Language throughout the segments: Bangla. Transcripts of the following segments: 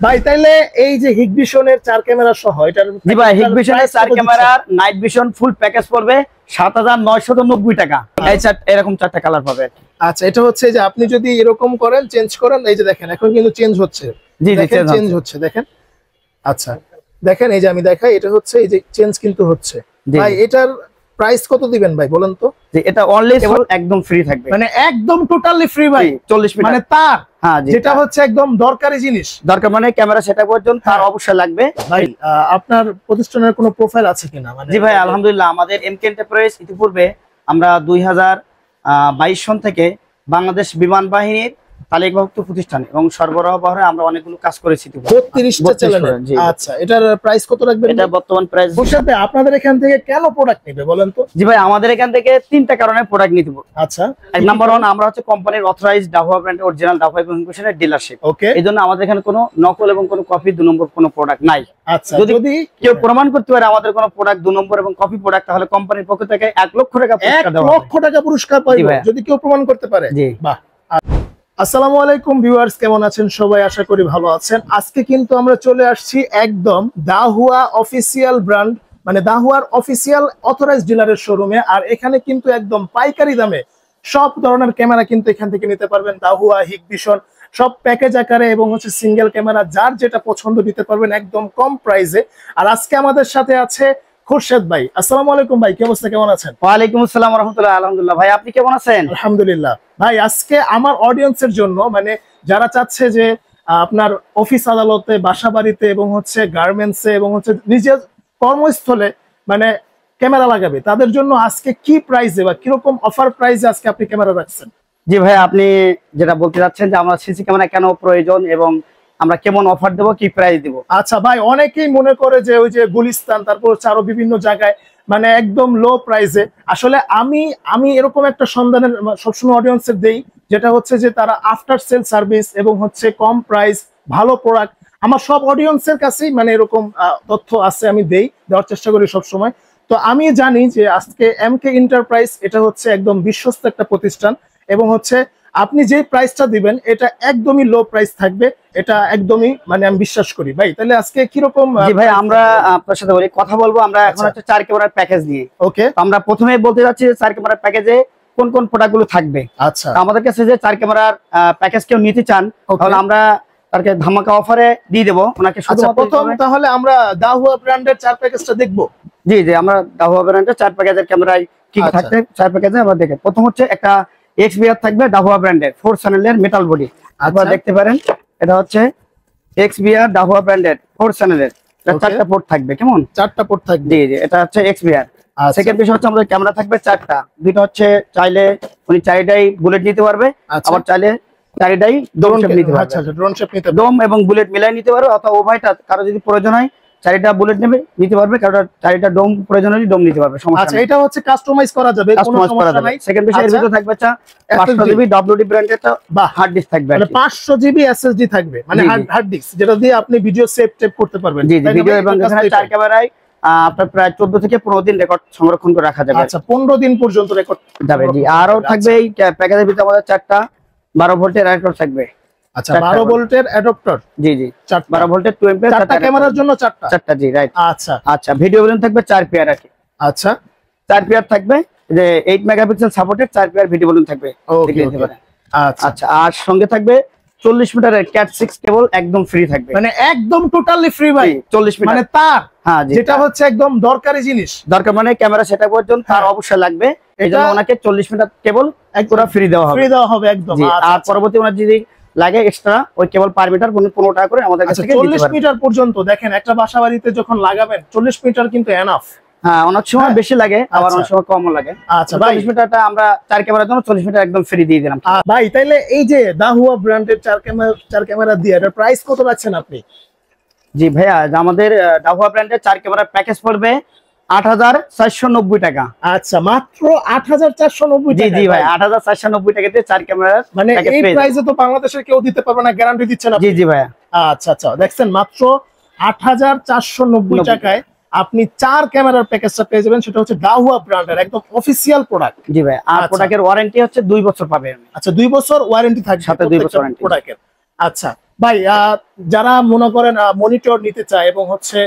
ভাই তাইলে এই যে হিগভিশনের 4 ক্যামেরা সহ এটার জি ভাই হিগভিশনের 4 ক্যামেরার নাইট ভিশন ফুল প্যাকেজ পড়বে 7990 টাকা। এই এরকম 4টা কালার পাবে। আচ্ছা এটা হচ্ছে যে আপনি যদি এরকম করেন চেঞ্জ করেন, এই যে দেখেন এখন কিন্তু চেঞ্জ হচ্ছে। জি জি চেঞ্জ হচ্ছে দেখেন। আচ্ছা দেখেন এই যে আমি দেখাই, এটা হচ্ছে এই যে চেঞ্জ কিন্তু হচ্ছে। ভাই এটার প্রাইস কত দিবেন ভাই বলেন তো? যে এটা অনলি কেবল একদম ফ্রি থাকবে, মানে একদম টোটালি ফ্রি ভাই। 40 মিটার মানে তার হ্যাঁ যেটা হচ্ছে একদম দরকারি জিনিস, দরকার মানে ক্যামেরা সেটআপ পর্যন্ত তার অবশ্যই লাগবে। ভাই আপনার প্রতিষ্ঠানের কোনো প্রোফাইল আছে কিনা? মানে জি ভাই আলহামদুলিল্লাহ আমাদের এমকে এন্টারপ্রাইজ ইতিপূর্বে আমরা 2022 সন থেকে বাংলাদেশ বিমান বাহিনীর তালিকাভুক্ত প্রতিষ্ঠান এবং সরবরাহ বহরে আমরা অনেকগুলো কাজ করেছি। 32টা চ্যানেল। আচ্ছা এটার প্রাইস কত রাখবেন? এটা বর্তমান প্রাইস সাথে আপনাদের এখান থেকে কেন প্রোডাক্ট নেবে বলেন তো? জি ভাই আমাদের এখান থেকে 3টা কারণে প্রোডাক্ট নিতে হবে। আচ্ছা নাম্বার 1 আমরা হচ্ছে কোম্পানির অথরাইজড ডাহুয়া ব্র্যান্ডের অরিজিনাল ডাহুয়া এবং হিগভিশনের ডিলারশিপ। ওকে, এইজন্য আমাদের এখানে কোনো নকল এবং কোনো কপি 2 নম্বর কোনো প্রোডাক্ট নাই। আচ্ছা যদি কেউ প্রমাণ করতে পারে আমাদের কোনো প্রোডাক্ট 2 নম্বর এবং কপি প্রোডাক্ট, তাহলে কোম্পানির পক্ষ থেকে 1 লক্ষ টাকা পুরস্কার দেওয়া হবে। 1 লক্ষ টাকা পুরস্কার পাবে যদি কেউ প্রমাণ করতে পারে। জি বাহ। আসসালামু আলাইকুম ভিউয়ার্স, কেমন আছেন সবাই? আশা করি ভালো আছেন। আজকে কিন্তু আমরা চলে আসছি একদম দাহুয়া অফিসিয়াল ব্র্যান্ড, মানে দাহুয়ার অফিসিয়াল অথরাইজড ডিলারের শোরুমে। আর এখানে কিন্তু একদম পাইকারি দামে সব ধরনের ক্যামেরা কিন্তু এখান থেকে নিতে পারবেন। দাহুয়া, হিগভিশন সব প্যাকেজ আকারে এবং হচ্ছে সিঙ্গেল ক্যামেরা, যার যেটা পছন্দ নিতে পারবেন একদম কম প্রাইসে। আর আজকে আমাদের সাথে আছে খুরশেদ ভাই। আসসালামু আলাইকুম ভাই, কি অবস্থা, কেমন আছেন? ওয়ালাইকুম আসসালাম ওয়া রাহমাতুল্লাহ। আলহামদুলিল্লাহ ভাই, আপনি কেমন আছেন? আলহামদুলিল্লাহ ভাই। আজকে আমার অডিয়েন্সের জন্য, মানে যারা চাচ্ছে যে আপনার অফিস আদালতে, বাসা বাড়িতে এবং হচ্ছে গার্মেন্টসে এবং হচ্ছে নিজের কর্মস্থলে মানে ক্যামেরা লাগাবে, তাদের জন্য আজকে কি প্রাইসে বা কিরকম অফার প্রাইসে আজকে আপনি ক্যামেরা রাখছেন? জি ভাই, আপনি যেটা বলতে যাচ্ছেন যে আমরা সিসি ক্যামেরা কেন প্রয়োজন এবং আমরা কেমন অফার দেব, কি প্রাইস দেব। আচ্ছা ভাই, অনেকেই মনে করে যে ওই যে গুলিস্তান, তারপর হচ্ছে আরো বিভিন্ন জায়গায় মানে একদম লো প্রাইসে। আসলে আমি এরকম একটা সন্ধানের সবসময় অডিয়েন্সের দেই, যেটা হচ্ছে যে তারা আফটার সেল সার্ভিস এবং হচ্ছে কম প্রাইস, ভালো প্রোডাক্ট। আমার সব অডিয়েন্সের কাছেই মানে এরকম তথ্য আছে, আমি দেওয়ার চেষ্টা করি সবসময়। তো আমি জানি যে আজকে এমকে এন্টারপ্রাইজ এটা হচ্ছে একদম বিশ্বস্ত একটা প্রতিষ্ঠান এবং হচ্ছে আপনি যে প্রাইসটা দিবেন এটা একদমই লো প্রাইস থাকবে, এটা একদমই মানে আমি বিশ্বাস করি। ভাই তাহলে আজকে কিরকম? জি ভাই, আমরা আপনার সাথে কথা বলবো। আমরা এখন হচ্ছে 4 ক্যামেরার প্যাকেজ নিয়ে। ওকে, আমরা প্রথমেই বলতে যাচ্ছি যে 4 ক্যামেরার প্যাকেজে কোন কোন প্রোডাক্টগুলো থাকবে। আচ্ছা আমাদের কাছে যে 4 ক্যামেরার প্যাকেজ কেউ নিতে চান তাহলে আমরা তাকে ধামাকা অফারে দিয়ে দেব ওনাকে। প্রথম তাহলে আমরা দাহুয়া ব্র্যান্ডের 4 প্যাকেজটা দেখব। জি জি, আমরা দাহুয়া ব্র্যান্ডের 4 প্যাকেজের ক্যামেরায় কি থাকবে 4 প্যাকেজে আমরা দেখে। প্রথম হচ্ছে একটা এক্সবিআর থাকবে দাহুয়া ব্র্যান্ডের 4 চ্যানেলের মেটাল বডি, আপনারা দেখতে পারেন। এটা হচ্ছে এক্সবিআর দাহুয়া ব্র্যান্ডের 4 চ্যানেলের, এটা 4টা পোর্ট থাকবে। কেমন? 4টা পোর্ট থাকবে। জি জি, এটা হচ্ছে এক্সবিআর। সেকেন্ড বিষয় হচ্ছে আমাদের ক্যামেরা থাকবে 4টা, দুটো হচ্ছে চাইলে উনি 4টাই বুলেট নিতে পারবে, আবার চাইলে 4টাই ডোম শেপ নিতে পারবে। আচ্ছা আচ্ছা, ড্রোন শেপ নিতে পারবে, ডোম এবং বুলেট মিলাই নিতে পারবে, অথবা উভয়টা কারো যদি প্রয়োজন হয় 4টা বুলেট নিতে পারবে, কারো 4টা ডোম প্রয়োজন হলে ডোম নিতে পারবে, সমস্যা নেই। আচ্ছা এটা হচ্ছে কাস্টমাইজ করা যাবে, কোনো সমস্যা নাই। সেকেন্ড বিষয় এর ভিতরে থাকবে 500 জিবি ডব্লিউডি ব্র্যান্ডের বা হার্ড ডিস্ক থাকবে, মানে 500 জিবি এসএসডি থাকবে, মানে হার্ড ডিস্ক, যেটা দিয়ে আপনি ভিডিও সেভ করতে পারবেন। জি জি, ভিডিও এবং এখানে 4 ক্যামেরায় আপনার প্রায় 14 থেকে 15 দিন রেকর্ড সংরক্ষণ করে রাখা যাবে। আচ্ছা 15 দিন পর্যন্ত রেকর্ড যাবে। জি, আরো থাকবে এই প্যাকেজের ভিতরে আমাদের 4টা 12 ভোল্টের অ্যাডাপ্টার থাকবে। আচ্ছা 12 ভোল্টের অ্যাডাপ্টার। জি জি, 12 ভোল্টের 2 এম্পিয়ার 4টা ক্যামেরার জন্য 4টা। জি রাইট। আচ্ছা আচ্ছা, ভিডিও ভলিউম থাকবে 4 পেয়ার আর কি। আচ্ছা 4 পেয়ার থাকবে, যে 8 megapixel supported 4 pair video volume থাকবে। আচ্ছা আচ্ছা, আর সঙ্গে থাকবে 40 মিটারের ক্যাট 6 কেবল একদম ফ্রি থাকবে, মানে একদম টোটালি ফ্রি ভাই। 40 মিটার মানে তার হ্যাঁ, যেটা হচ্ছে একদম দরকারি জিনিস, দরকার মানে ক্যামেরা সেটআপ পর্যন্ত তার অবশ্যই লাগবে। এইজন্য ওনাকে 40 মিটার কেবল পুরো ফ্রি দেওয়া হবে একদম। আর পরবর্তী ওনার যদি লাগে এক্সট্রা ওই কেবল পার মিটার 15 টাকা করে আমাদের কাছ থেকে নিতে পারবেন। 40 মিটার পর্যন্ত দেখেন, একটা বাসা বাড়িতে যখন লাগাবেন 40 মিটার কিন্তু এনাফ। হ্যাঁ, অনেক সময় বেশি লাগে, আবার অনেক সময় কমও লাগে। আচ্ছা ভাই, 40 মিটারটা আমরা 4 ক্যামেরার জন্য 40 মিটার একদম ফ্রি দিয়ে দিলাম। ভাই তাইলে এই যে দাহুয়া ব্র্যান্ডের 4 ক্যামেরা দিয়ে এটার প্রাইস কত রাখছেন আপনি? জি ভাইয়া, আমাদের দাহুয়া ব্র্যান্ডের 4 ক্যামেরার প্যাকেজ পড়বে 8490 টাকা। আচ্ছা মাত্র 8490 টাকা। জি জি ভাই, 8490 টাকাতে 4 ক্যামেরার, মানে এই প্রাইসে তো বাংলাদেশের কেউ দিতে পারবে না, গ্যারান্টি দিচ্ছেন আপনি। জি জি ভাইয়া। আচ্ছা আচ্ছা, দেখছেন মাত্র 8490 টাকায় আপনি 4 ক্যামেরার প্যাকেজটা পেয়ে যাবেন। সেটা হচ্ছে দাহুয়া ব্র্যান্ডের একদম অফিসিয়াল প্রোডাক্ট। জি ভাই, আর প্রোডাক্টের ওয়ারেন্টি হচ্ছে 2 বছর পাবেন। আচ্ছা 2 বছর ওয়ারেন্টি থাকবে সাথে, 2 বছর ওয়ারেন্টি প্রোডাক্টের। আচ্ছা ভাই যারা মনে করেন মনিটর নিতে চায় এবং হচ্ছে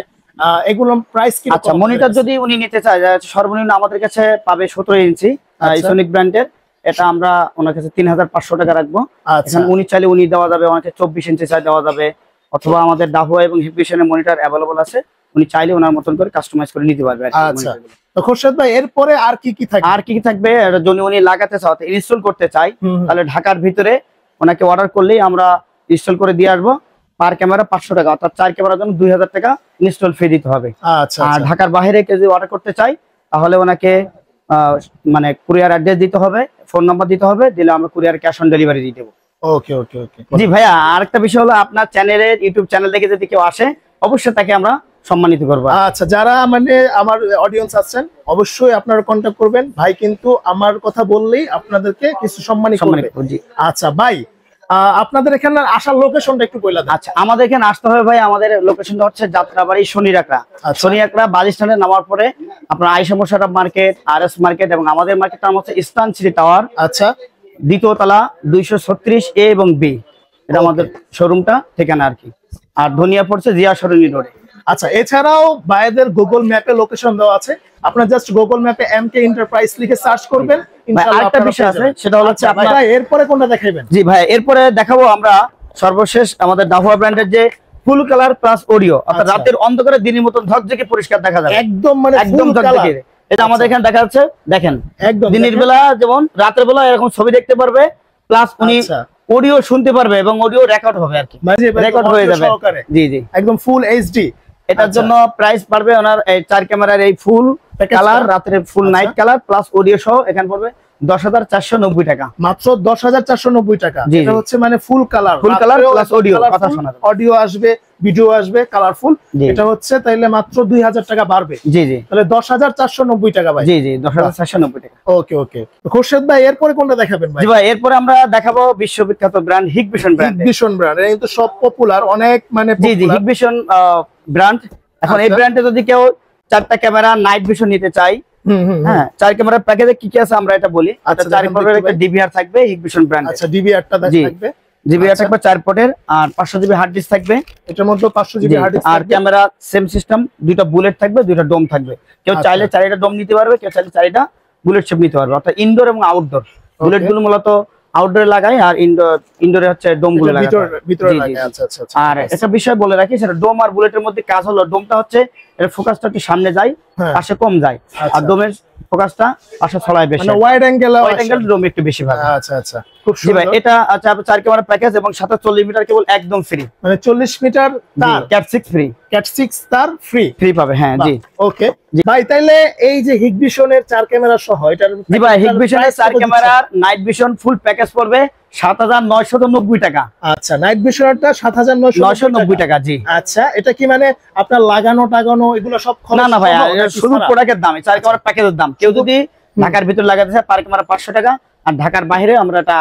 এগুলো প্রাইস কি? আচ্ছা, মনিটর যদি উনি নিতে চায় সর্বনিম্ন আমাদের কাছে পাবে 17 ইঞ্চি আইসোনিক ব্র্যান্ডের। এটা আমরা ওনার কাছে 3500 টাকা রাখবো। এখানে উনি চাইলে উনি দেওয়া যাবে, ওনাকে 24 ইঞ্চি চাই দেওয়া যাবে, অথবা আমাদের ডাহুয়া এবং হিকভিশনের মনিটর অ্যাভেলেবল আছে, উনি চাইলে ওনার মতন করে কাস্টমাইজ করে নিতে পারবে। আচ্ছা, তো খোরশেদ ভাই এরপরে আর কি কি থাকবে? আর কি কি থাকবে, যদি উনি লাগাতে চায় ইনস্টল করতে চাই, তাহলে ঢাকার ভিতরে ওনাকে অর্ডার করলেই আমরা ইনস্টল করে দিয়ে আসবো। পার ক্যামেরা 500 টাকা, অর্থাৎ 4 ক্যামেরার জন্য 2000 টাকা ইনস্টল ফি দিতে হবে। আচ্ছা, আর ঢাকার বাইরে কেউ যদি অর্ডার করতে চাই, তাহলে ওনাকে মানে কুরিয়ার অ্যাড্রেস দিতে হবে, ফোন নাম্বার দিতে হবে, দিলে আমরা কুরিয়ার ক্যাশ অন ডেলিভারি দিয়ে দেবো। ওকে ওকে ওকে। জি ভাইয়া, আরেকটা বিষয় হলো আপনার চ্যানেলের ইউটিউব চ্যানেল থেকে যদি কেউ আসে, অবশ্যই তাকে আমরা সম্মানিত করবো। আচ্ছা, যারা মানে আমার অডিয়েন্স আছেন অবশ্যই আপনারা কন্ট্যাক্ট করবেন। ভাই কিন্তু আমার কথা বললেই আপনাদেরকে কিছু সম্মানিত করবে। আচ্ছা ভাই, আপনাদের এখানে আসার লোকেশনটা একটু বলে দেন। আচ্ছা, আমাদের এখানে আসতে হবে ভাই, আমাদের লোকেশনটা হচ্ছে যাত্রাবাড়ি শনিরাকড়া। শনিরাকড়া বাস স্ট্যান্ডে নামার পরে আপনার Ayesha Mosharraf market, RS market এবং আমাদের মার্কেটটা হচ্ছে ইস্টার্ন সিটি টাওয়ার। আচ্ছা, দ্বিতীয় তলা 236 এ এবং বি, এটা আমাদের শোরুমটা ঠিকানা আর কি। আর ধনিয়া পড়ছে জিয়া সরণি রোডে। আচ্ছা, এছাড়াও ভাইদের গুগল ম্যাপে লোকেশন দেওয়া আছে, আপনারা জাস্ট গুগল ম্যাপে এমকে এন্টারপ্রাইজ লিখে সার্চ করবেন, ইনশাআল্লাহ। আরেকটা বিষয় আছে, সেটা হলো আপনারা এরপরে কোনটা দেখাবেন? জি ভাই, এরপরে দেখাবো আমরা সর্বশেষ আমাদের ডাহুয়া ব্র্যান্ডের যে ফুল কালার প্লাস অডিও, অর্থাৎ রাতের অন্ধকারে দিনের মতন ঝকঝকে পরিষ্কার দেখা যাবে, একদম মানে একদম ঝকঝকে। এটা আমাদের এখানে দেখা যাচ্ছে, দেখেন একদম দিনের বেলা যেমন রাতের বেলা এরকম ছবি দেখতে পারবে, প্লাস উনি অডিও শুনতে পারবে এবং অডিও রেকর্ড হবে আর কি, রেকর্ড হয়ে যাবে। জি জি, একদম ফুল এইচডি। এটার জন্য প্রাইস পারবে ওনার এই 4 ক্যামেরার এই ফুল কালার রাতের ফুল নাইট কালার প্লাস অডিও সহ এখানে পড়বে 10,490 টাকা, মাত্র 10,490 টাকা। এটা হচ্ছে মানে ফুল কালার প্লাস অডিও, কথা শোনা যাবে, অডিও আসবে, ভিডিও আসবে, কালারফুল। এটা হচ্ছে তাইলে মাত্র 2000 টাকা বাড়বে। জি জি, তাহলে 10,490 টাকা ভাই। জি জি, 10,490 টাকা। ওকে ওকে। খোরশেদ ভাই এরপরে কোনটা দেখাবেন ভাই? জি ভাই, এরপরে আমরা দেখাবো বিশ্ববিখ্যাত brand Hikvision brand. Hikvision brand এটা কিন্তু সব পপুলার, অনেক মানে জি জি, হিকভিশন ব্র্যান্ড। এখন এই ব্র্যান্ডে যদি কেউ 4টা ক্যামেরা নাইট ভিশন নিতে চাই, হ্যাঁ 4 ক্যামেরার প্যাকেজে কি কি আছে আমরা এটা বলি। আচ্ছা, 4 পটের একটা ডিভিআর থাকবে হিকভিশন ব্র্যান্ডে। আচ্ছা, ডিভিআরটা থাকবে, ডিভিআর থাকবে 4 পটের, আর 500 জিবি হার্ড ডিস্ক থাকবে, এটার মধ্যে 500 জিবি হার্ড ডিস্ক। আর ক্যামেরা সেম সিস্টেম, দুইটা বুলেট থাকবে, দুইটা ডোম থাকবে। কেউ চাইলে 4টা ডোম নিতে পারবে, কেউ চাইলে 4টা বুলেট শেপ নিতে পারবে, অর্থাৎ ইনডোর এবং আউটডোর। বুলেট গুলো মূলত আউটডোরে লাগাই, আর ইনডোরে হচ্ছে ডোম গুলো লাগাই ভিতরে লাগাই। আচ্ছা আচ্ছা। আর একটা বিষয় বলে রাখি, সেটা ডোম আর বুলেটের মধ্যে কাজ হলো, ডোমটা হচ্ছে এর ফোকাসটা একটু সামনে যায়, পাশে কম যায়, আর ডোমের ফোকাসটা পাশে ছড়ায় বেশি, মানে ওয়াইড অ্যাঙ্গেল ডোম একটু বেশি ভালো। আচ্ছা আচ্ছা, খুব সুন্দর। এটা আচ্ছা 4 ক্যামেরা প্যাকেজ এবং সাথে 40 মিটার কেবল একদম ফ্রি, মানে 40 মিটার তার ক্যাট 6 ফ্রি, ক্যাট 6 তার ফ্রি পাবে। হ্যাঁ জি, ওকে ভাই। তাইলে এই যে হিকভিশনের 4 ক্যামেরা সহ এটার, জি ভাই, হিকভিশনের 4 ক্যামেরার নাইট ভিশন ফুল প্যাকেজ পড়বে 7,990 টাকা। আচ্ছা, নাইট ভিশনটা 7,990 টাকা। জি আচ্ছা, এটা কি মানে আপনার লাগানো এগুলো সব খরচ? না ভাই, শুধু প্রোডাক্টের দাম, 4 ক্যামেরা প্যাকেজের দাম। কেউ যদি ঢাকার ভিতর লাগাতে চায় পার ক্যামেরা 500 টাকা, আর ঢাকার বাইরে আমরা এটা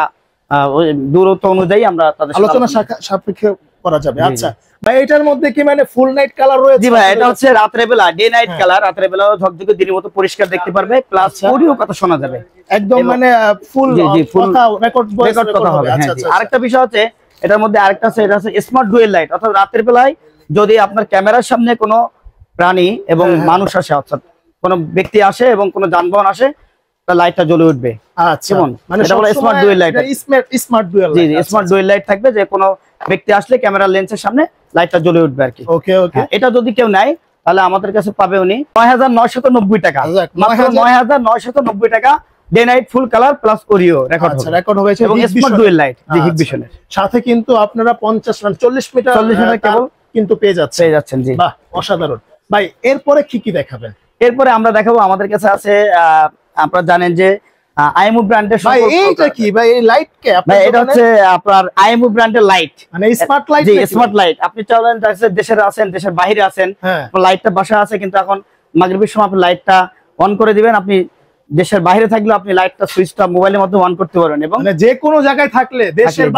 দূরত্ব অনুযায়ী আমরা তাদের আলোচনা সাপেক্ষে করা যাবে। আচ্ছা ভাই, এটার মধ্যে কি মানে ফুল নাইট কালার রয়েছে? জি ভাই, এটা হচ্ছে রাতের বেলা ডে নাইট কালার, রাতের বেলা ঝকঝকে দিনের মতো পরিষ্কার দেখতে পারবে, প্লাস অডিও কথা শোনা যাবে একদম, মানে ফুল কথা রেকর্ড কথা হবে। আচ্ছা, আরেকটা বিষয় আছে এটার মধ্যে, আরেকটা আছে, এটা আছে স্মার্ট ডুয়েল লাইট, অর্থাৎ রাতের বেলায় যদি আপনার ক্যামেরার সামনে কোনো প্রাণী এবং মানুষ আসে, অর্থাৎ কোনো ব্যক্তি আসে এবং কোনো যানবাহন আসে, তাহলে লাইটটা জ্বলে উঠবে। আচ্ছা, মানে এটা বলে smart dual light. Smart dual, জি জি, স্মার্ট ডুয়েল লাইট থাকবে, যে কোনো ব্যক্তি আসলে ক্যামেরা লেন্সের সামনে লাইটটা জ্বলে উঠবে আর কি। ওকে ওকে। এটা যদি কেউ নেয় তাহলে আমাদের কাছে পাবে উনি 9,990 টাকা, মাত্র 9,990 টাকা। Day night full colour plus audio record হয়েছে এবং স্মার্ট ডুয়েল লাইট জি হিকভিশনের সাথে। কিন্তু আপনারা 40 মিটার কেবল কিন্তু পেয়ে যাচ্ছেন। জি বাহ, অসাধারণ ভাই। এরপরে কি দেখাবেন? এরপরে আমরা দেখাবো, আমাদের কাছে আছে, আপনারা জানেন যে আইএমও ব্র্যান্ডের, ভাই এইটা কি ভাই, এই লাইট কে ভাই? এটা হচ্ছে আপনার আইএমও ব্র্যান্ডের লাইট, মানে স্মার্ট লাইট। জি, স্মার্ট লাইট। আপনি চাইলেন দেশের আছেন, দেশের বাইরে আছেন, লাইটটা বাসায় আছে, কিন্তু এখন মাগরিবের সময় আপনি লাইটটা অন করে দিবেন। আপনি দেশের বাইরে থাকলে আপনি লাইটটা সুইচটা মোবাইলের মাধ্যমে অন করতে পারবেন, এবং মানে যে কোনো জায়গায় থাকলে, দেশের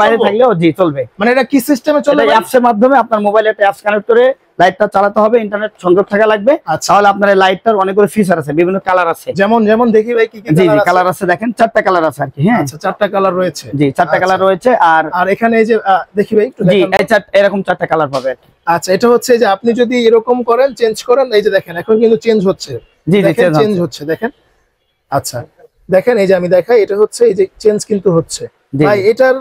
বাইরে থাকলেও জি চলবে। মানে এটা কি সিস্টেমে চলে? অ্যাপস এর মাধ্যমে আপনার মোবাইলে একটা অ্যাপস কানেক্ট করে লাইটটা চালাতে হবে, ইন্টারনেট সংযোগ থাকা লাগবে। তাহলে আপনার এই লাইটটার অনেকগুলো ফিচার আছে, বিভিন্ন কালার আছে। যেমন দেখি ভাই কি কি কালার আছে, দেখেন 4টা কালার আছে আর কি। হ্যাঁ, আচ্ছা 4টা কালার রয়েছে। জি 4টা কালার রয়েছে। আর এখানে এই যে দেখি ভাই একটু জি এরকম 4টা কালার পাবে। আচ্ছা, এটা হচ্ছে যে আপনি যদি এরকম করেন, চেঞ্জ করেন, এই যে দেখেন এখন কিন্তু চেঞ্জ হচ্ছে। জি চেঞ্জ হচ্ছে, দেখেন। আচ্ছা দেখেন, এই যে আমি দেখাই, এটা হচ্ছে এই যে চেঞ্জ কিন্তু হচ্ছে। ভাই এটার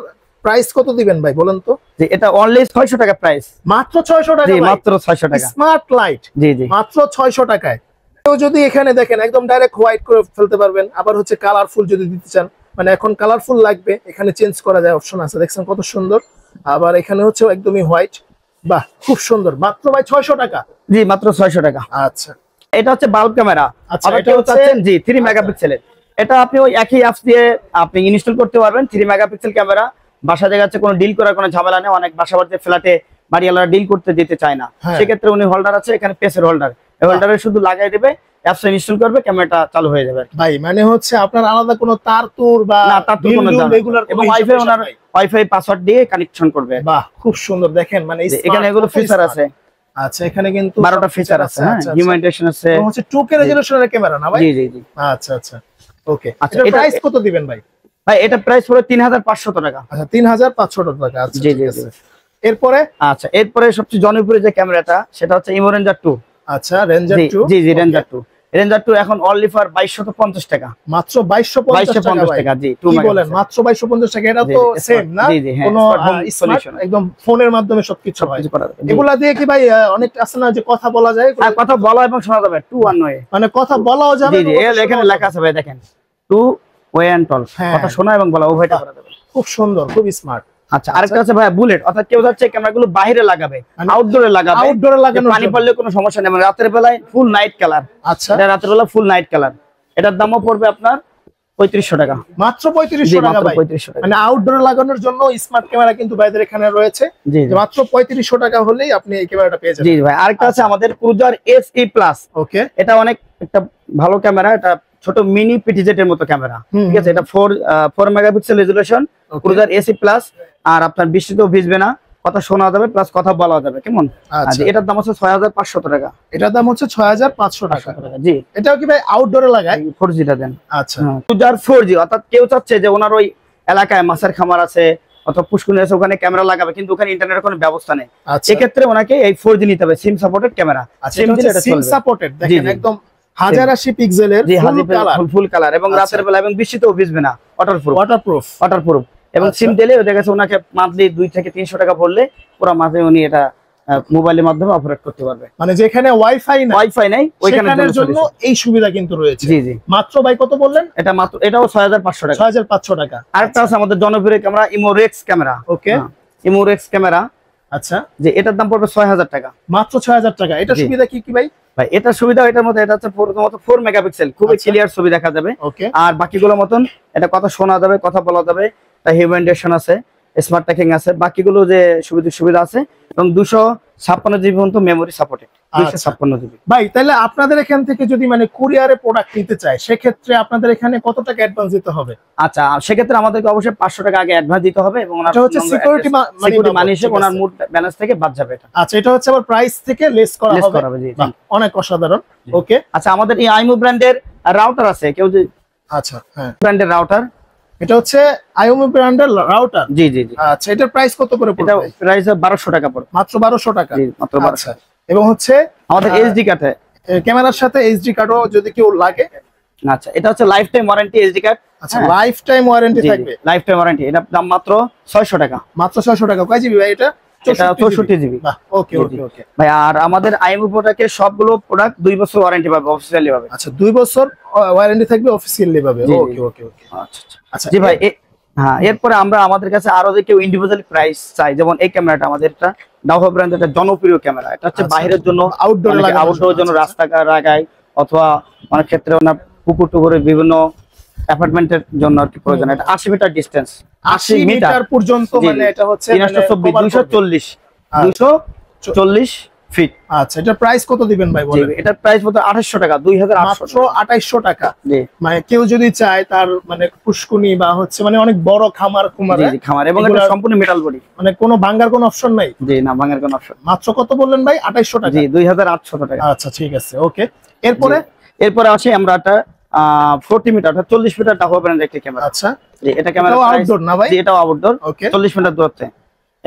প্রাইস কত দিবেন ভাই বলেন তো? জি এটা অনলি 600 টাকা প্রাইস। মাত্র 600 টাকা? জি মাত্র 600 টাকা। স্মার্ট লাইট, জি জি মাত্র 600 টাকায়। তো যদি এখানে দেখেন একদম ডাইরেক্ট হোয়াইট করে ফেলতে পারবেন, আবার হচ্ছে কালারফুল যদি দিতে চান, মানে এখন কালারফুল লাগবে, এখানে চেঞ্জ করা যায়, অপশন আছে, দেখছেন কত সুন্দর। আবার এখানে হচ্ছে একদমই হোয়াইট, বাহ খুব সুন্দর। মাত্র ভাই 600 টাকা? জি মাত্র 600 টাকা। আচ্ছা, এটা হচ্ছে বাল্ব ক্যামেরা। আচ্ছা, এটা হচ্ছে জি 3 মেগাপিক্সেলের। এটা আপনি ওই একই অ্যাপস দিয়ে আপনি ইনস্টল করতে পারবেন। 3 মেগাপিক্সেল ক্যামেরা, বাসা জায়গাতে কোনো ডিল করার কোনো ঝামেলা নেই। অনেক বাসা বাড়িতে ফ্ল্যাটে বাড়িওয়ালারা ডিল করতে দিতে চায় না, সেক্ষেত্রে উনি হোল্ডার আছে এখানে, পেসের হোল্ডার, এই হোল্ডারে শুধু লাগাই দেবে, অ্যাপস ইনস্টল করবে, ক্যামেরাটা চালু হয়ে যাবে। ভাই মানে হচ্ছে আপনার আলাদা কোনো তার তুর বা না, তার তুর কোনো রেগুলার, এবং ওয়াইফাই ওনার ওয়াইফাই পাসওয়ার্ড দিয়ে কানেকশন করবে। বাহ খুব সুন্দর, দেখেন মানে এখানে এগুলো ফিচার আছে। আচ্ছা, এখানে কিন্তু 12টা ফিচার আছে। হ্যাঁ, হিউম্যানিটেশন আছে, হচ্ছে 2K রেজোলিউশনের ক্যামেরা না ভাই? জি জি জি। আচ্ছা আচ্ছা, ওকে। আচ্ছা, এর প্রাইস কত দিবেন ভাই? ভাই এটা প্রাইস পড়ে 3500 টাকা। আচ্ছা 3500 টাকা। আচ্ছা জি জি। এরপরে? আচ্ছা, এরপরে সবচেয়ে জনপ্রিয় যে ক্যামেরাটা সেটা হচ্ছে ইমো রেঞ্জার 2। আচ্ছা, রেঞ্জার 2। জি জি রেঞ্জার 2। রেঞ্জার 2 এখন অনলি ফর 2250 টাকা। মাত্র 2250 টাকা? জি, কি বলেন, মাত্র 2250 টাকা? এটা তো সেম না, কোনো সলিউশন, একদম ফোনের মাধ্যমে সবকিছু হয়। এগুলা দিয়ে কি ভাই অনেক আছে না যে কথা বলা যায়? কথা বলা এবং শোনা যাবে, 2 1 ওয়ে, মানে কথা বলাও যাবে। জি জি, এখানে লেখা আছে ভাই, দেখেন 2 ওয়ে এন্ড টল, কথা শোনা এবং বলা উভয়টা করা যাবে। খুব সুন্দর, খুব স্মার্ট। আচ্ছা, আরেকটা আছে ভাই বুলেট, অর্থাৎ কেউ যাচ্ছে ক্যামেরাগুলো বাইরে লাগাবে, আউটডোরে লাগাবে, আউটডোরে লাগানো, পানি পড়লে কোনো সমস্যা নেই, মানে রাতের বেলায় ফুল নাইট কালার। আচ্ছা, এটা রাতের বেলা ফুল নাইট কালার, এটার দামও পড়বে আপনার 3500 টাকা। মাত্র 3500 টাকা ভাই? মানে আউটডোরে লাগানোর জন্য স্মার্ট ক্যামেরা কিন্তু ভাইদের এখানে রয়েছে। জি, মাত্র 3500 টাকা হলেই আপনি এই ক্যামেরাটা পেয়ে যাবেন। জি ভাই, আরেকটা আছে আমাদের ক্রুজার SE প্লাস। ওকে, এটা অনেক একটা ভালো ক্যামেরা, এটা ছোট মিনি পিটিজেট এর মতো ক্যামেরা, ঠিক আছে। এটা 4 megapixel resolution, cruiser SE plus. আর আপনার বৃষ্টিতেও ভিজবে না, কথা শোনা যাবে প্লাস কথা বলা যাবে, কেমন? আচ্ছা, এটার দাম হচ্ছে 6500 টাকা। এটার দাম হচ্ছে 6500 টাকা। জি, এটাও কি ভাই আউটডোরে লাগায়? 4G টা দেন। আচ্ছা, ক্রুজার 4G, অর্থাৎ কেউ চাচ্ছে যে ওনার ওই এলাকায় মাছের খামার আছে অথবা পুষ্কুনি আছে, ওখানে ক্যামেরা লাগাবে কিন্তু ওখানে ইন্টারনেটের কোনো ব্যবস্থা নেই, এক্ষেত্রে ওনাকে এই 4G নিতে হবে, SIM supported camera. SIM supported, দেখেন একদম 1080 পিক্সেলের ফুল কালার, এবং রাতের বেলা এবং বৃষ্টিতেও ভিজবে না, ওয়াটারপ্রুফ। এবং সিম দিলে ওদের কাছে ওনাকে মান্থলি 2 থেকে 300 টাকা ভরলে পুরো মাসে উনি এটা মোবাইলের মাধ্যমে অপারেট করতে পারবে। মানে যেখানে ওয়াইফাই নাই ওইখানের জন্য এই সুবিধা কিন্তু রয়েছে। জি জি। মাত্র ভাই কত বললেন? এটা মাত্র, এটাও 6500 টাকা। 6500 টাকা। আরেকটা আছে আমাদের জনপ্রিয় ক্যামেরা, ইমোরেক্স ক্যামেরা। ওকে, ইমোরেক্স ক্যামেরা। আচ্ছা, যে এটার দাম পড়বে 6000 টাকা। মাত্র 6000 টাকা। এটা সুবিধা কি কি ভাই? ভাই এটা সুবিধা, এটার মধ্যে এটা হচ্ছে প্রথমত 4 মেগাপিক্সেল, খুবই ক্লিয়ার ছবি দেখা যাবে। ওকে, আর বাকিগুলোর মতন এটা কথা শোনা যাবে, কথা বলা যাবে, হিউম্যানিটেশন আছে, স্মার্ট ট্যাকিং আছে, বাকিগুলো যে সুবিধা আছে, এবং 256 জিবি পর্যন্ত মেমোরি সাপোর্টেড। 256 জিবি। ভাই তাহলে আপনাদের এখান থেকে যদি মানে কুরিয়ারে প্রোডাক্ট নিতে চায়, সেক্ষেত্রে আপনাদের এখানে কত টাকা অ্যাডভান্স দিতে হবে? আচ্ছা, সেক্ষেত্রে আমাদেরকে অবশ্যই 500 টাকা আগে অ্যাডভান্স দিতে হবে, এবং এটা হচ্ছে সিকিউরিটি মানি হিসেবে ওনার মোট ব্যালেন্স থেকে বাদ যাবে এটা। আচ্ছা, এটা হচ্ছে আবার প্রাইস থেকে লেস করা হবে। জি, অনেক অসাধারণ। ওকে, আচ্ছা, আমাদের এই আইমো ব্র্যান্ডের রাউটার আছে, কেউ যে, আচ্ছা হ্যাঁ, ব্র্যান্ডের রাউটার, এটা হচ্ছে আইওমি ব্র্যান্ডের রাউটার। জি জি জি। আচ্ছা, এটার প্রাইস কত করে পড়বে? এটা প্রাইস 1200 টাকা পড়বে। মাত্র 1200 টাকা? জি, মাত্র 1200। এবং হচ্ছে আমাদের এইচডি কার্ড, ক্যামেরার সাথে এইচডি কার্ডও যদি কেউ লাগে। আচ্ছা, এটা হচ্ছে life time warranty HD card. আচ্ছা, লাইফ টাইম ওয়ারেন্টি থাকবে? লাইফ টাইম ওয়ারেন্টি, এটা দাম মাত্র 600 টাকা। মাত্র 600 টাকা। কয় জিবি ভাই এটা? 64 জিবি। ওকে ওকে ওকে ভাই। আর আমাদের আইএমও প্রোডাক্টের সবগুলো প্রোডাক্ট 2 বছর ওয়ারেন্টি পাবে অফিশিয়ালি ভাবে। আচ্ছা, 2 বছর ওয়ারেন্টি থাকবে অফিশিয়ালি ভাবে। ওকে ওকে ওকে। আচ্ছা আচ্ছা জি ভাই। হ্যাঁ, এরপরে আমরা আমাদের কাছে আরো যে কেউ ইন্ডিভিজুয়ালি প্রাইস চাই, যেমন এই ক্যামেরাটা আমাদের একটা ডাওহা ব্র্যান্ডের একটা জনপ্রিয় ক্যামেরা। এটা হচ্ছে বাইরের জন্য, আউটডোর জন্য, রাস্তাঘাট লাগায়, অথবা অনেক ক্ষেত্রে ওনার পুকুর টুকুরে বিভিন্ন অ্যাপার্টমেন্টের জন্য আর কি প্রয়োজন। এটা 80 মিটার ডিসটেন্স, 80 মিটার পর্যন্ত, মানে এটা হচ্ছে 240 ফিট। আচ্ছা, এটা প্রাইস কত দিবেন ভাই বলেন? এটার প্রাইস মতো 2800 টাকা, 2800 মাত্র 2800 টাকা। জি, মানে কেউ যদি চায় তার মানে পুষ্কুনি বা হচ্ছে মানে অনেক বড় খামার খামার, এবং এটা সম্পূর্ণ মেটাল বডি, মানে কোনো ভাঙার কোনো অপশন নাই। জি না, ভাঙার কোনো অপশন। মাত্র কত বললেন ভাই? 2800 টাকা। জি, 2800 টাকা। আচ্ছা ঠিক আছে, ওকে। এরপরে আছে আমরা একটা 40 মিটার, 40 মিটার টাকা ব্র্যান্ডের একটা ক্যামেরা। আচ্ছা, জি, এটা ক্যামেরা আউটডোর না ভাই? জি, এটাও আউটডোর, ওকে। 40 মিটার দূরত্বে।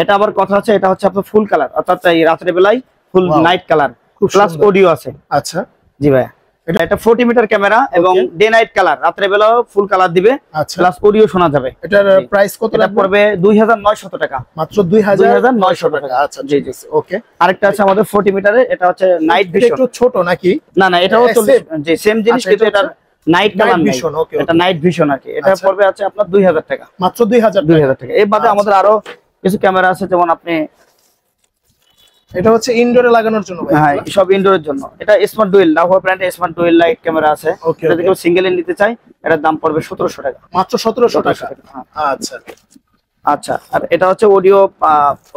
এটা আবার কথা আছে, এটা হচ্ছে আপনার ফুল কালার, অর্থাৎ এই রাতের বেলায় ফুল নাইট কালার, প্লাস অডিও আছে। আচ্ছা, জি ভাই, এটা 40 মিটার ক্যামেরা এবং ডে নাইট কালার, রাতের বেলাও ফুল কালার দিবে, প্লাস অডিও শোনা যাবে। এটার প্রাইস কত? এটা পড়বে 2900 টাকা, মাত্র 2900 টাকা। আচ্ছা জি জি, ওকে। আরেকটা আছে আমাদের 40 মিটারে, এটা হচ্ছে নাইট ভিশন। একটু ছোট নাকি? না না, এটাও 40, জি সেম জিনিস, কিন্তু এটা নাইট কালার নাই, এটা নাইট ভিশন আর কি। এটা পড়বে আছে আপনার 2000 টাকা, মাত্র 2000 টাকা। এর বাদে আমাদের আরো কিছু ক্যামেরা আছে, যেমন আপনি, এটা হচ্ছে ইনডোরে লাগানোর জন্য ভাই? হ্যাঁ, সব ইনডোরের জন্য। এটা স্মার্ট ডুয়েল, লাভা ব্র্যান্ডের স্মার্ট ডুয়েল লাইট ক্যামেরা আছে। এটা যদি কেউ সিঙ্গেল নিতে চায়, এটার দাম পড়বে 1700 টাকা, মাত্র 1700 টাকা। আচ্ছা আচ্ছা। আর এটা হচ্ছে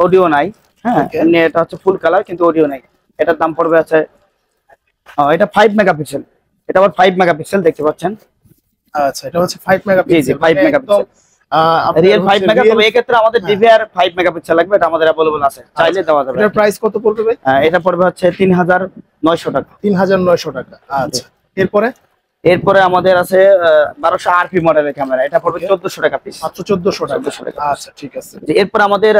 অডিও নাই, হ্যাঁ, এমনি এটা হচ্ছে ফুল কালার কিন্তু অডিও নাই। এটার দাম পড়বে আছে, এটা 5 মেগাপিক্সেল, এটা আবার 5 মেগাপিক্সেল দেখতে পাচ্ছেন। আচ্ছা, এটা হচ্ছে 5 মেগাপিক্সেল। জি, 5 মেগাপিক্সেল, রিয়েল 5 মেগাপিক্সেল। এই ক্ষেত্রে আমাদের ডিভিআর 5 মেগাপিক্সেল লাগবে, এটা আমাদের अवेलेबल আছে, চাইলে দেওয়া যাবে। এটার প্রাইস কত পড়বে ভাই? এটা পড়বে হচ্ছে 3900 টাকা। 3900 টাকা। আচ্ছা, এরপরে আমাদের আছে 1200 আরপি মডেলের ক্যামেরা, এটা পড়বে 1400 টাকা পিস, মাত্র 1400 টাকা। আচ্ছা ঠিক আছে। এরপর আমাদের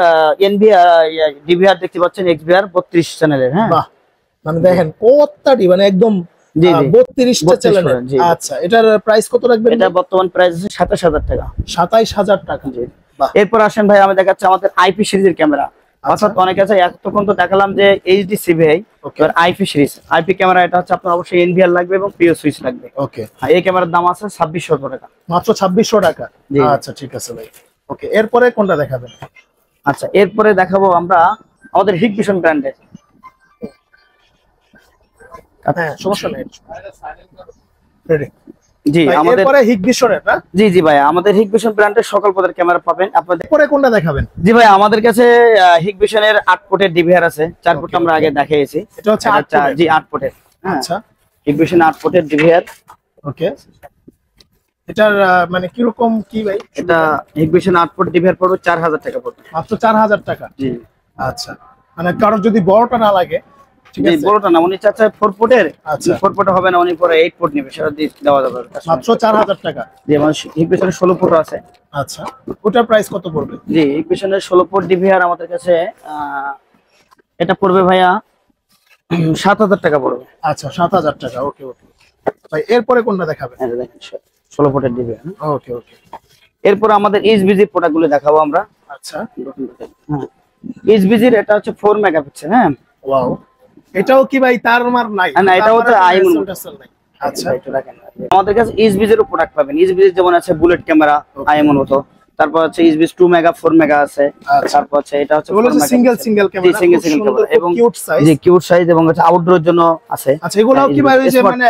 ডিভিআর দেখতে পাচ্ছেন, এক্সভিআর 32 চ্যানেলের। হ্যাঁ, বাহ, মানে দেখেন কতটি, মানে একদম 32টা চ্যানেলের। আচ্ছা, এটার প্রাইস কত রাখবেন? এটা বর্তমান প্রাইস আছে 27000 টাকা। 27000 টাকা। এরপর আসেন ভাই, আমি দেখাচ্ছি আমাদের আইপি সিরিজের ক্যামেরা। অর্থাৎ অনেকে আছে, এতক্ষণ তো দেখালাম যে এইচডি সিভিআই, এবার আইপি সিরিজ। আইপি ক্যামেরা, এটা হচ্ছে আপনার অবশ্যই এনভিআর লাগবে এবং পিও সুইচ লাগবে। ওকে। এই ক্যামেরার দাম আছে 2600 টাকা, মাত্র 2600 টাকা। আচ্ছা ঠিক আছে ভাই, ওকে। এরপরে কোনটা দেখাবেন? আচ্ছা, এরপরে দেখাবো আমরা আমাদের হিগভিশন ব্র্যান্ডের। হ্যাঁ, সমস্যা নেই, রেডি। জি, আমাদের এরপরে হিগভিশনের না? জি জি ভাই, আমাদের হিগভিশন ব্র্যান্ডের সকল পদের ক্যামেরা পাবেন আপনাদের। পরে কোনটা দেখাবেন? জি ভাই, আমাদের কাছে হিগভিশনের 8 পোর্টের ডিভিআর আছে। 4 পোর্ট আমরা আগে দেখিয়েছি, এটা হচ্ছে 8 পোর্ট। জি, 8 পোর্টের। আচ্ছা, হিগভিশন 8 পোর্টের ডিভিআর। ওকে। এটার মানে কি রকম কি ভাই? এটা হিগভিশন 8 পোর্ট ডিভিআর পড়বে 4000 টাকা পড়বে, মাত্র 4000 টাকা। জি। আচ্ছা, মানে কারো যদি বড়টা না লাগে, ঠিক আছে, বড়টা না, উনি চাচ্ছে 4 পোর্টের। আচ্ছা, 4 পোর্ট হবে না, উনি পরে 8 পোর্ট নেবে, সেটা দেওয়া যাবে মাত্র 4000 টাকা। জি, মানে হিগভিশনের 16 পোর্ট আছে। আচ্ছা, ওটার প্রাইস কত পড়বে? জি, হিগভিশনের 16 পোর্ট ডিভিআর আমাদের কাছে এটা পড়বে ভাইয়া 7000 টাকা পড়বে। আচ্ছা, 7000 টাকা। ওকে ওকে ভাই, এরপরে কোনটা দেখাবেন? 16 পোর্টের ডিভিআর। ওকে ওকে। এরপর আমাদের এইচবিজি প্রোডাক্টগুলো দেখাবো আমরা। আচ্ছা, হ্যাঁ, এইচবিজির এটা হচ্ছে 4 মেগাপিক্সেল। হ্যাঁ, ওয়াও। এটাও কি ভাই তার মার নাই? না, এটাও হচ্ছে আইএমও। আচ্ছা, একটু দেখেন, আমাদের কাছে এইচবিজির প্রোডাক্ট পাবেন। এইচবিজি যেমন আছে বুলেট ক্যামেরা, আইএমও মতো। তারপর হচ্ছে এইচবিজি 2 মেগা, 4 মেগা আছে। তারপর হচ্ছে এটা হচ্ছে সিঙ্গেল ক্যামেরা, সিঙ্গেল ক্যামেরা এবং কিউট সাইজ। জি, কিউট সাইজ, এবং হচ্ছে আউটডোরের জন্য আছে। আচ্ছা, এগুলাও কি ভাই ওই যে মানে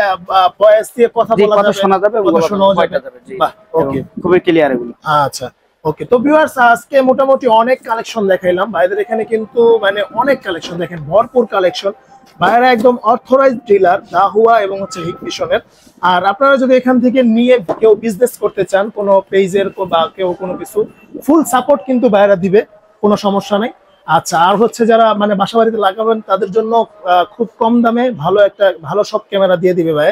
ভয়েস দিয়ে কথা বলা যাবে, শোনা যাবে, কথা শোনাও যাবে? বাহ, ওকে, খুবই ক্লিয়ার এগুলো। আচ্ছা ওকে। তো ভিউয়ার্স, আজকে মোটামুটি অনেক কালেকশন দেখাইলাম ভাইদের এখানে, কিন্তু মানে অনেক কালেকশন, দেখেন ভরপুর কালেকশন। ভাইরা একদম অথরাইজড ডিলার দাহুয়া এবং হচ্ছে হিগভিশনের। আর আপনারা যদি এখান থেকে নিয়ে কেউ বিজনেস করতে চান, কোনো পেজের বা কেউ কোনো কিছু, ফুল সাপোর্ট কিন্তু ভাইরা দিবে, কোনো সমস্যা নেই। আচ্ছা, আর হচ্ছে যারা মানে বাসা বাড়িতে লাগাবেন তাদের জন্য খুব কম দামে ভালো সব ক্যামেরা দিয়ে দিবে ভাই।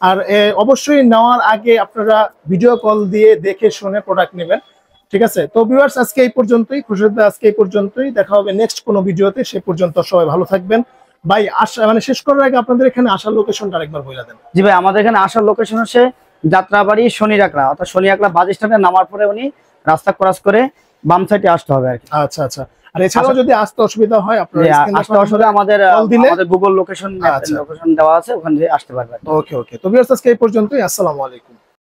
আর অবশ্যই নেওয়ার আগে আপনারা ভিডিও কল দিয়ে দেখে শুনে প্রোডাক্ট নেবেন, ঠিক আছে? তো ভিউয়ার্স, আজকে এই পর্যন্তই, খুশিতে আজকে এই পর্যন্তই। দেখা হবে নেক্সট কোনো ভিডিওতে। সে পর্যন্ত সবাই ভালো থাকবেন ভাই। মানে শেষ করার আগে আপনাদের এখানে আসার লোকেশনটা আরেকবার বলে দেন। জি ভাই, আমাদের এখানে আসার লোকেশন হচ্ছে যাত্রাবাড়ি শনিরাকড়া, অর্থাৎ শনিরাকড়া বাস স্ট্যান্ডে নামার পরে উনি রাস্তা ক্রস করে বাম সাইডে আসতে হবে আর কি। আচ্ছা আচ্ছা। আর এছাড়াও যদি আসতে অসুবিধা হয়, আপনারা আসতে অসুবিধা আমাদের গুগল লোকেশন দেওয়া আছে, ওখানে আসতে পারবেন। ওকে ওকে। তো ভিউয়ার্স, আজকে এই পর্যন্তই। আসসালামু আলাইকুম।